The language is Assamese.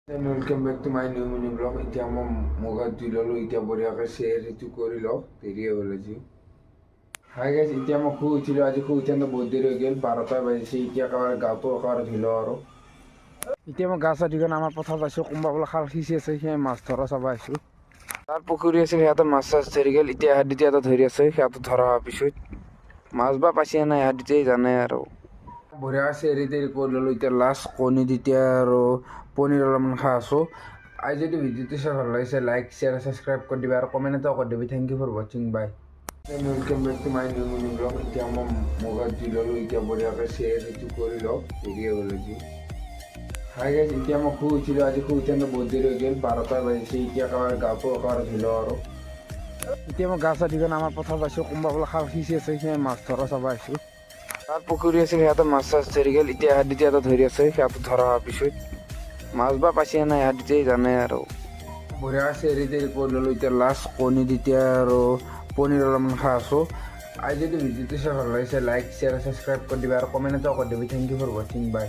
Welcome back to my new mini blog. এতিয়া মই মোবাইল তুলি ল'লোঁ, এতিয়া বঢ়িয়াকৈ শ্বেয়াৰটো কৰি লওঁ, দেৰি হৈ গ'ল আজি। হাই গাইজ, এতিয়া মই শুই উঠিলোঁ। আজি শুই উঠোঁতে বহুত দেৰি হৈ গ'ল, 12টা বাজিছে। এতিয়া একেবাৰে গাটো একেবাৰে ধুই লওঁ আৰু এতিয়া মই গা চা ধুই কিনে আমাৰ পথাৰ পাইছোঁ। কোনোবা বোলে খাল সিঁচি আছে, সেই মাছ ধৰা চাব আহিছোঁ। তাৰ পুখুৰী আছিল, সিহঁতে মাছ চাছ ধৰি গ'ল। এতিয়া ইহঁত দুটা এটা ধৰি আছে, সিহঁতে ধৰা হোৱাৰ পিছত মাছ বা পাইছে নাই ইহঁত দুটাই জানে আৰু বঢ়িয়াকৈ চেৰি তেৰি কৰি ল'লোঁ। এতিয়া লাষ্ট কণী তেতিয়া আৰু পনীৰ অলপমান খাই আছোঁ। আজি যদি ভিডিঅ'টো চাই ভাল লাগিছে, লাইক শ্বেয়াৰ ছাবস্ক্ৰাইব কৰি দিবা আৰু কমেণ্ট এটা কৰি দিবি। থেংক ইউ ফৰ ৱাচিং, bye. Welcome back to my new mini vlog. এতিয়া মই মোবাইল তুলি ল'লোঁ, এতিয়া বঢ়িয়াকৈ শ্বেয়াৰটো কৰি লওঁ, দেৰি হৈ গ'ল আজি। হাই গাইজ, এতিয়া মই শুই উঠিলোঁ। আজি শুই উঠোঁতে বহুত দেৰি হৈ গ'ল, 12টা বাজিছে। এতিয়া একেবাৰে গাটো একেবাৰে ধুই লওঁ আৰু এতিয়া মই গা চা ধুই কিনে আমাৰ পথাৰ পাইছোঁ। কোনোবা বোলে খাল সিঁচি আছে, সেই মাছ ধৰা চাব আহিছোঁ। তাৰ পুখুৰী আছিল, সিহঁতে মাছ চাছ ধৰি গ'ল। এতিয়া ইহঁত দুটা এটা ধৰি আছে, সিহঁতে ধৰা হোৱাৰ পিছত মাছ বা পাইছে নাই ইহঁত দুটাই জানে আৰু বঢ়িয়াকৈ চেৰি তেৰি কৰি ল'লোঁ। এতিয়া লাষ্ট কণী তেতিয়া আৰু পনীৰ অলপমান খাই আছোঁ। আজি যদি ভিডিঅ'টো চাই ভাল লাগিছে, লাইক শ্বেয়াৰ ছাবস্ক্ৰাইব কৰি দিবা আৰু কমেণ্ট এটা কৰি দিবি। থেংক ইউ ফৰ ৱাচিং, বাই।